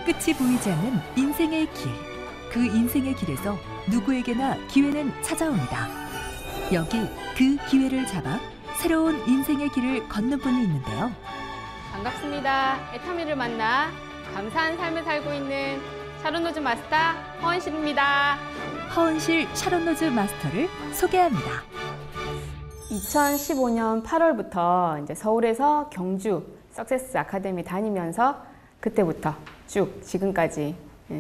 끝이 보이지 않는 인생의 길. 그 인생의 길에서 누구에게나 기회는 찾아옵니다. 여기 그 기회를 잡아 새로운 인생의 길을 걷는 분이 있는데요. 반갑습니다. 애터미를 만나 감사한 삶을 살고 있는 샤론 로즈 마스터 허은실입니다. 허은실 샤론 로즈 마스터를 소개합니다. 2015년 8월부터 이제 서울에서 경주 석세스 아카데미 다니면서 그때부터 쭉 지금까지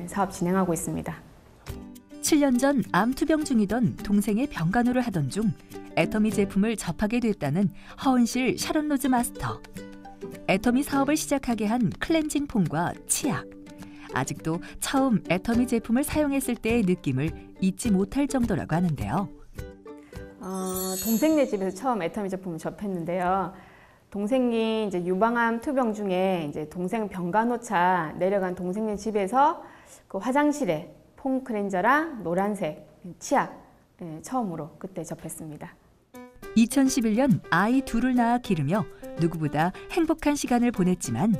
사업 진행하고 있습니다. 7년 전 암투병 중이던 동생의 병간호를 하던 중 애터미 제품을 접하게 됐다는 허은실 샤론 로즈 마스터. 애터미 사업을 시작하게 한 클렌징 폼과 치약. 아직도 처음 애터미 제품을 사용했을 때의 느낌을 잊지 못할 정도라고 하는데요. 동생네 집에서 처음 애터미 제품을 접했는데요. 동생이 이제 유방암 투병 중에 이제 동생 병간호차 내려간 동생네 집에서 그 화장실에 폼 클렌저랑 노란색 치약 처음으로 그때 접했습니다. 2011년 아이 둘을 낳아 기르며 누구보다 행복한 시간을 보냈지만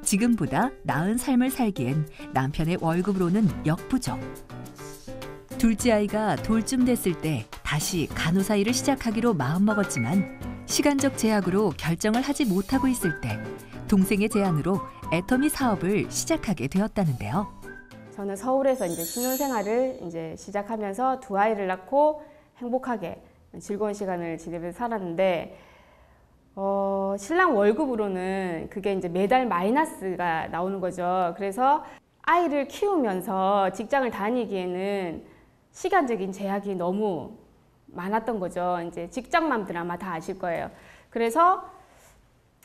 지금보다 나은 삶을 살기엔 남편의 월급으로는 역부족. 둘째 아이가 돌쯤 됐을 때 다시 간호사 일을 시작하기로 마음먹었지만 시간적 제약으로 결정을 하지 못하고 있을 때 동생의 제안으로 애터미 사업을 시작하게 되었다는데요. 저는 서울에서 이제 신혼생활을 이제 시작하면서 두 아이를 낳고 행복하게 즐거운 시간을 지내면서 살았는데 신랑 월급으로는 그게 이제 매달 마이너스가 나오는 거죠. 그래서 아이를 키우면서 직장을 다니기에는 시간적인 제약이 너무 많았던 거죠. 이제 직장맘들 아마 다 아실 거예요. 그래서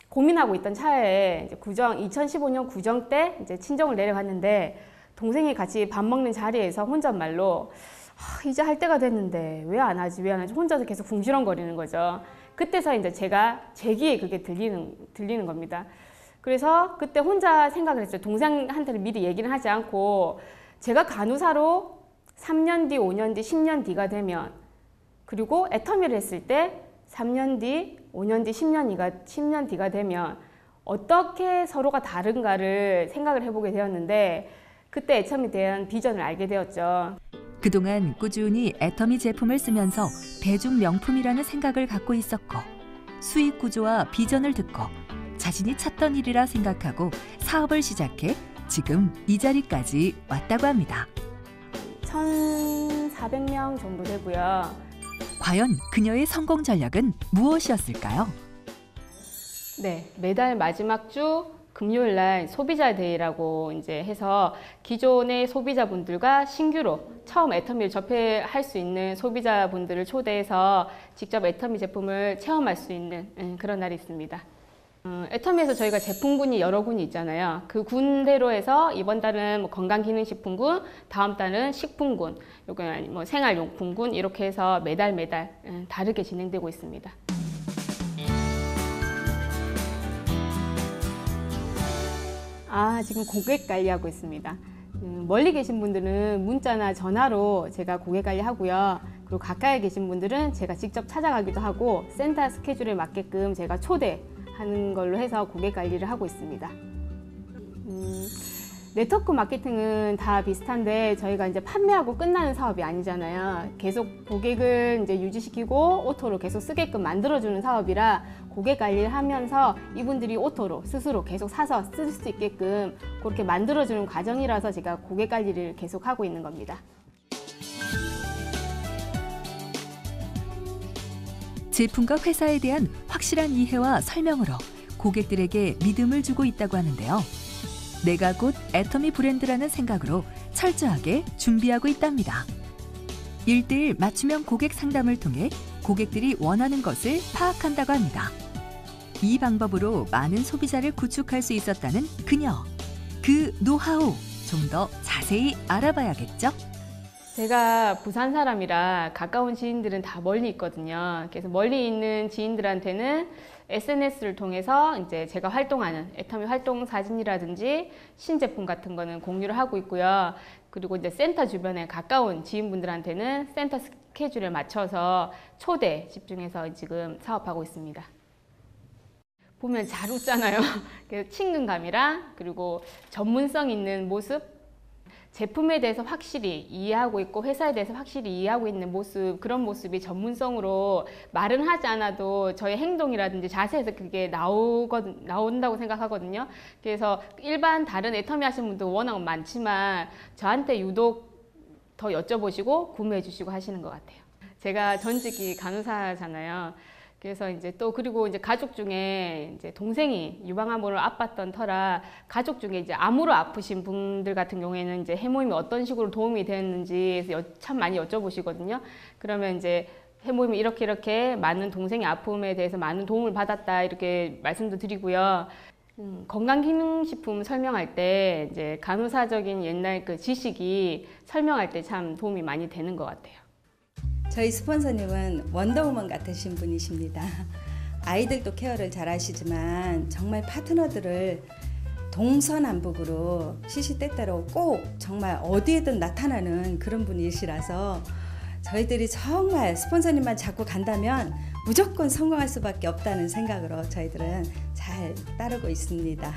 고민하고 있던 차에 이제 2015년 구정 때 이제 친정을 내려갔는데 동생이 같이 밥 먹는 자리에서 혼잣말로 이제 할 때가 됐는데 왜 안 하지 혼자서 계속 궁시렁거리는 거죠. 그때서 이제 제 귀에 그게 들리는 겁니다. 그래서 그때 혼자 생각을 했죠. 동생한테는 미리 얘기를 하지 않고 제가 간호사로 3년 뒤, 5년 뒤, 10년 뒤가 되면 그리고 애터미를 했을 때 3년 뒤, 5년 뒤, 10년 뒤가 되면 어떻게 서로가 다른가를 생각을 해보게 되었는데 그때 애터미에 대한 비전을 알게 되었죠. 그동안 꾸준히 애터미 제품을 쓰면서 대중 명품이라는 생각을 갖고 있었고 수익 구조와 비전을 듣고 자신이 찾던 일이라 생각하고 사업을 시작해 지금 이 자리까지 왔다고 합니다. 1,400명 정도 되고요. 과연 그녀의 성공 전략은 무엇이었을까요? 네, 매달 마지막 주 금요일 날 소비자 데이라고 이제 해서 기존의 소비자분들과 신규로 처음 애터미를 접할 수 있는 소비자분들을 초대해서 직접 애터미 제품을 체험할 수 있는 그런 날이 있습니다. 애터미에서 저희가 제품군이 여러 군이 있잖아요. 그 군대로 해서 이번 달은 뭐 건강기능식품군, 다음 달은 식품군, 요건 뭐 생활용품군 이렇게 해서 매달 다르게 진행되고 있습니다. 지금 고객 관리하고 있습니다. 멀리 계신 분들은 문자나 전화로 제가 고객 관리하고요. 그리고 가까이 계신 분들은 제가 직접 찾아가기도 하고 센터 스케줄에 맞게끔 제가 초대하는 걸로 해서 고객 관리를 하고 있습니다. 네트워크 마케팅은 다 비슷한데 저희가 이제 판매하고 끝나는 사업이 아니잖아요. 계속 고객을 이제 유지시키고 오토로 계속 쓰게끔 만들어주는 사업이라 고객 관리를 하면서 이분들이 오토로 스스로 계속 사서 쓸 수 있게끔 그렇게 만들어주는 과정이라서 제가 고객 관리를 계속 하고 있는 겁니다. 제품과 회사에 대한 확실한 이해와 설명으로 고객들에게 믿음을 주고 있다고 하는데요. 내가 곧 애터미 브랜드라는 생각으로 철저하게 준비하고 있답니다. 1:1 맞춤형 고객 상담을 통해 고객들이 원하는 것을 파악한다고 합니다. 이 방법으로 많은 소비자를 구축할 수 있었다는 그녀. 그 노하우 좀 더 자세히 알아봐야겠죠? 제가 부산 사람이라 가까운 지인들은 다 멀리 있거든요. 그래서 멀리 있는 지인들한테는 SNS를 통해서 이제 제가 활동하는 애터미 활동 사진이라든지 신제품 같은 거는 공유를 하고 있고요. 그리고 이제 센터 주변에 가까운 지인분들한테는 센터 스케줄에 맞춰서 초대 집중해서 지금 사업하고 있습니다. 보면 잘 웃잖아요. 그래서 친근감이랑 그리고 전문성 있는 모습, 제품에 대해서 확실히 이해하고 있고 회사에 대해서 확실히 이해하고 있는 모습, 그런 모습이 전문성으로 말은 하지 않아도 저의 행동이라든지 자세에서 그게 나온다고 생각하거든요. 그래서 일반 다른 애터미 하시는 분도 워낙 많지만 저한테 유독 더 여쭤보시고 구매해 주시고 하시는 것 같아요. 제가 전직이 간호사잖아요. 그래서 이제 또 그리고 이제 가족 중에 이제 동생이 유방암으로 아팠던 터라 가족 중에 이제 암으로 아프신 분들 같은 경우에는 이제 해모임이 어떤 식으로 도움이 되었는지 참 많이 여쭤보시거든요. 그러면 이제 해모임이 이렇게 많은 동생의 아픔에 대해서 많은 도움을 받았다 이렇게 말씀도 드리고요. 건강기능식품 설명할 때 이제 간호사적인 옛날 그 지식이 설명할 때 참 도움이 많이 되는 것 같아요. 저희 스폰서님은 원더우먼 같으신 분이십니다. 아이들도 케어를 잘 하시지만 정말 파트너들을 동서남북으로 시시때때로 꼭 정말 어디에든 나타나는 그런 분이시라서 저희들이 정말 스폰서님만 잡고 간다면 무조건 성공할 수밖에 없다는 생각으로 저희들은 잘 따르고 있습니다.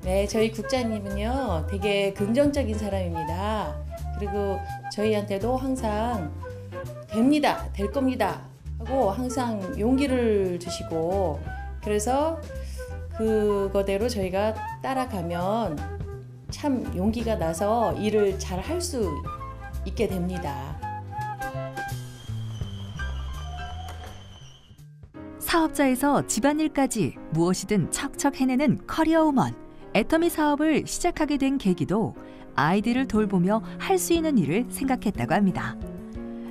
네, 저희 국장님은요 되게 긍정적인 사람입니다. 그리고 저희한테도 항상 됩니다, 될 겁니다 하고 항상 용기를 주시고, 그래서 그거대로 저희가 따라가면 참 용기가 나서 일을 잘 할 수 있게 됩니다. 사업자에서 집안일까지 무엇이든 척척 해내는 커리어우먼. 애터미 사업을 시작하게 된 계기도 아이들을 돌보며 할 수 있는 일을 생각했다고 합니다.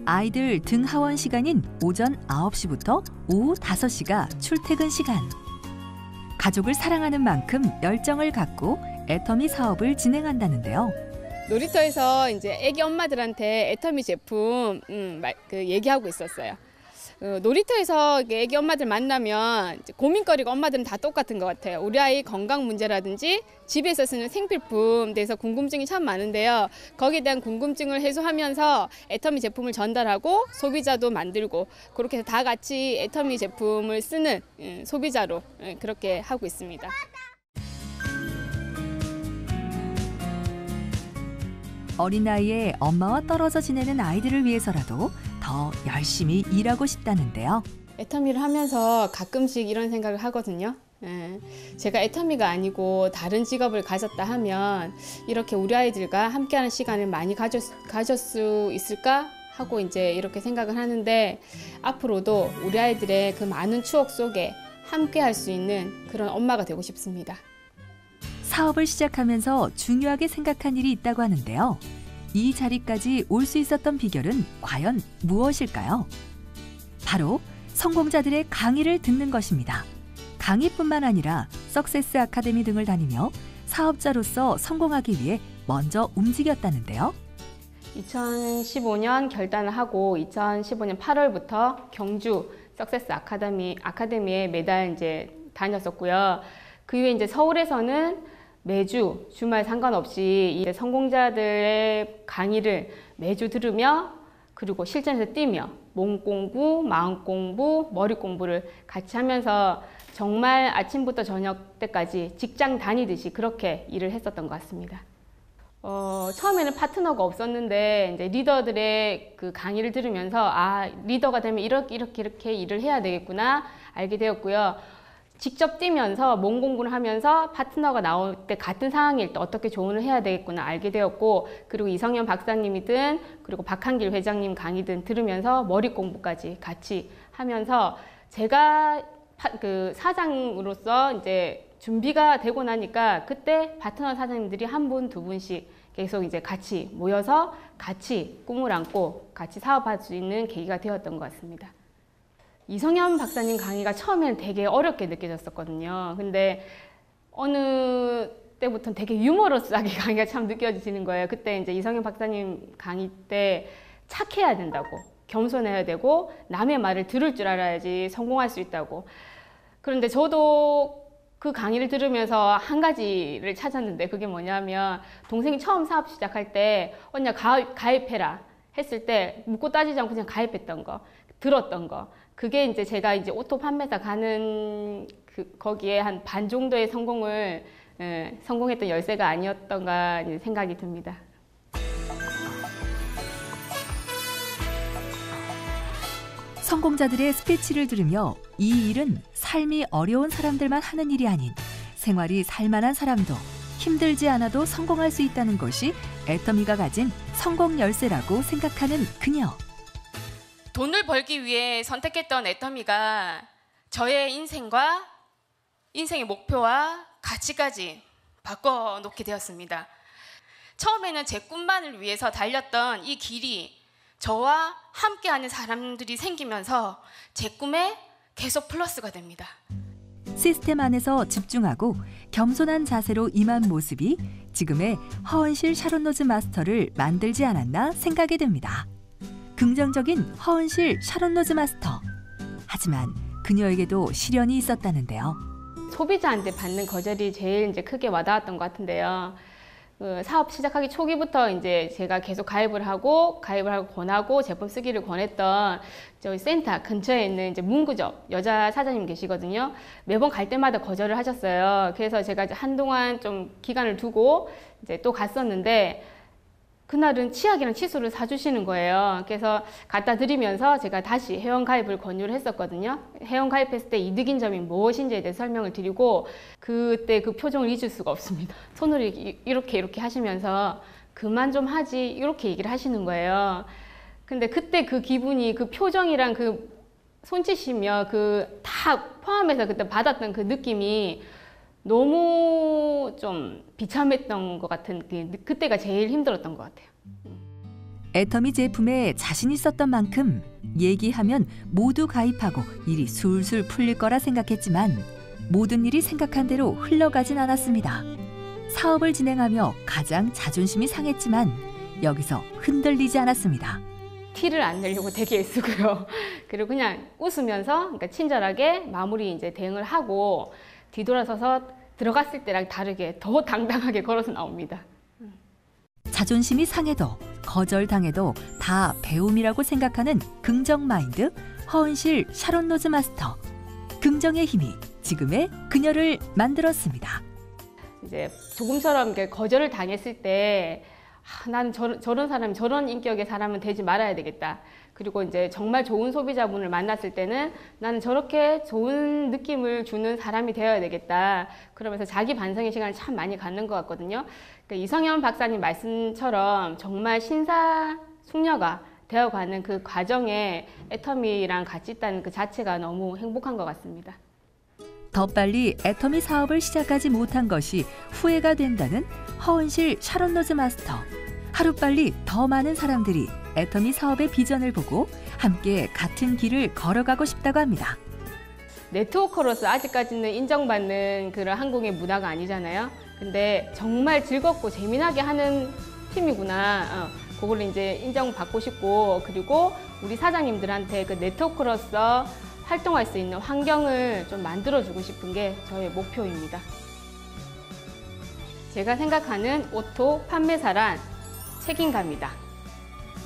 아이들 등하원 시간인 오전 9시부터 오후 5시가 출퇴근 시간. 가족을 사랑하는 만큼 열정을 갖고 애터미 사업을 진행한다는데요. 놀이터에서 이제 애기 엄마들한테 애터미 제품 얘기하고 있었어요. 놀이터에서 애기 엄마들 만나면 고민거리가 엄마들은 다 똑같은 것 같아요. 우리 아이 건강 문제라든지 집에서 쓰는 생필품 대해서 궁금증이 참 많은데요. 거기에 대한 궁금증을 해소하면서 애터미 제품을 전달하고 소비자도 만들고 그렇게 해서 다 같이 애터미 제품을 쓰는 소비자로 그렇게 하고 있습니다. 어린 나이에 엄마와 떨어져 지내는 아이들을 위해서라도 더 열심히 일하고 싶다는데요. 애터미를 하면서 가끔씩 이런 생각을 하거든요. 제가 애터미가 아니고 다른 직업을 가졌다 하면 이렇게 우리 아이들과 함께하는 시간을 많이 가질 수 있을까 하고 이제 이렇게 생각을 하는데, 앞으로도 우리 아이들의 그 많은 추억 속에 함께할 수 있는 그런 엄마가 되고 싶습니다. 사업을 시작하면서 중요하게 생각한 일이 있다고 하는데요. 이 자리까지 올 수 있었던 비결은 과연 무엇일까요? 바로 성공자들의 강의를 듣는 것입니다. 강의뿐만 아니라 석세스 아카데미 등을 다니며 사업자로서 성공하기 위해 먼저 움직였다는데요. 2015년 결단을 하고 2015년 8월부터 경주 석세스 아카데미에 매달 이제 다녔었고요. 그 이후에 이제 서울에서는 매주 주말 상관없이 이 성공자들의 강의를 매주 들으며 그리고 실전에서 뛰며 몸 공부, 마음 공부, 머리 공부를 같이 하면서 정말 아침부터 저녁 때까지 직장 다니듯이 그렇게 일을 했었던 것 같습니다. 처음에는 파트너가 없었는데 이제 리더들의 그 강의를 들으면서 리더가 되면 이렇게 일을 해야 되겠구나 알게 되었고요. 직접 뛰면서 몸 공부를 하면서 파트너가 나올 때 같은 상황일 때 어떻게 조언을 해야 되겠구나 알게 되었고, 그리고 이성현 박사님이든 그리고 박한길 회장님 강의든 들으면서 머리 공부까지 같이 하면서 제가 그 사장으로서 이제 준비가 되고 나니까 그때 파트너 사장님들이 한 분, 두 분씩 계속 이제 같이 모여서 같이 꿈을 안고 같이 사업할 수 있는 계기가 되었던 것 같습니다. 이성현 박사님 강의가 처음에는 되게 어렵게 느껴졌었거든요. 근데 어느 때부터는 되게 유머러스하게 강의가 참 느껴지는 거예요. 그때 이제 이성현 박사님 강의 때 착해야 된다고, 겸손해야 되고 남의 말을 들을 줄 알아야지 성공할 수 있다고. 그런데 저도 그 강의를 들으면서 한 가지를 찾았는데 그게 뭐냐면, 동생이 처음 사업 시작할 때 언니야 가입해라 했을 때 묻고 따지지 않고 그냥 가입했던 거, 들었던 거. 그게 이제 제가 이제 오토 판매사 가는 거기에 한 반 정도의 성공했던 열쇠가 아니었던가 생각이 듭니다. 성공자들의 스피치를 들으며 이 일은 삶이 어려운 사람들만 하는 일이 아닌 생활이 살만한 사람도 힘들지 않아도 성공할 수 있다는 것이 애터미가 가진 성공 열쇠라고 생각하는 그녀. 돈을 벌기 위해 선택했던 애터미가 저의 인생의 목표와 가치까지 바꿔놓게 되었습니다. 처음에는 제 꿈만을 위해서 달렸던 이 길이 저와 함께하는 사람들이 생기면서 제 꿈에 계속 플러스가 됩니다. 시스템 안에서 집중하고 겸손한 자세로 임한 모습이 지금의 허은실 샤론 로즈 마스터를 만들지 않았나 생각이 듭니다. 긍정적인 허은실 샤론 로즈 마스터. 하지만 그녀에게도 시련이 있었다는데요. 소비자한테 받는 거절이 제일 크게 와닿았던 것 같은데요. 사업 시작하기 초기부터 제가 계속 가입을 하고 권하고 제품 쓰기를 권했던 저희 센터 근처에 있는 문구점 여자 사장님 계시거든요. 매번 갈 때마다 거절을 하셨어요. 그래서 제가 한동안 좀 기간을 두고 또 갔었는데 그날은 치약이랑 칫솔을 사주시는 거예요. 그래서 갖다 드리면서 제가 다시 회원가입을 권유를 했었거든요. 회원가입했을 때 이득인 점이 무엇인지에 대해 설명을 드리고 그때 그 표정을 잊을 수가 없습니다. 손으로 이렇게 하시면서 그만 좀 하지 이렇게 얘기를 하시는 거예요. 근데 그때 그 기분이 그 표정이랑 그 손짓이며 그 다 포함해서 그때 받았던 그 느낌이 너무 좀 비참했던 것 같은 그때가 제일 힘들었던 것 같아요. 애터미 제품에 자신 있었던 만큼 얘기하면 모두 가입하고 일이 술술 풀릴 거라 생각했지만 모든 일이 생각한 대로 흘러가진 않았습니다. 사업을 진행하며 가장 자존심이 상했지만 여기서 흔들리지 않았습니다. 티를 안 내려고 되게 애쓰고요. 그리고 그냥 웃으면서 그러니까 친절하게 마무리 대응을 하고 뒤돌아서서 들어갔을 때랑 다르게 더 당당하게 걸어서 나옵니다. 자존심이 상해도 거절당해도 다 배움이라고 생각하는 긍정 마인드 허은실 샤론 로즈 마스터. 긍정의 힘이 지금의 그녀를 만들었습니다. 조금처럼 거절을 당했을 때 나는 저런 사람, 저런 인격의 사람은 되지 말아야 되겠다. 그리고 정말 좋은 소비자분을 만났을 때는 나는 저렇게 좋은 느낌을 주는 사람이 되어야 되겠다. 그러면서 자기 반성의 시간을 참 많이 갖는 것 같거든요. 그러니까 이성현 박사님 말씀처럼 정말 신사숙녀가 되어가는 그 과정에 애터미랑 같이 있다는 그 자체가 너무 행복한 것 같습니다. 더 빨리 애터미 사업을 시작하지 못한 것이 후회가 된다는 허은실 샤론 로즈 마스터. 하루빨리 더 많은 사람들이 애터미 사업의 비전을 보고 함께 같은 길을 걸어가고 싶다고 합니다. 네트워커로서 아직까지는 인정받는 그런 한국의 문화가 아니잖아요. 근데 정말 즐겁고 재미나게 하는 팀이구나. 그걸 인정받고 싶고 그리고 우리 사장님들한테 그 네트워커로서 활동할 수 있는 환경을 좀 만들어주고 싶은 게 저의 목표입니다. 제가 생각하는 오토 판매사란 책임감이다.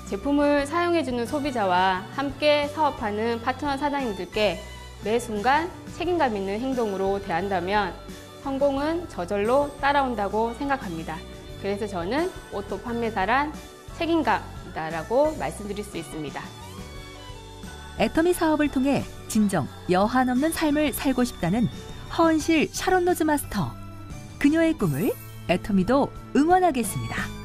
제품을 사용해주는 소비자와 함께 사업하는 파트너 사장님들께 매 순간 책임감 있는 행동으로 대한다면 성공은 저절로 따라온다고 생각합니다. 그래서 저는 오토 판매사란 책임감이다라고 말씀드릴 수 있습니다. 애터미 사업을 통해 진정 여한 없는 삶을 살고 싶다는 허은실 샤론 로즈 마스터. 그녀의 꿈을 애터미도 응원하겠습니다.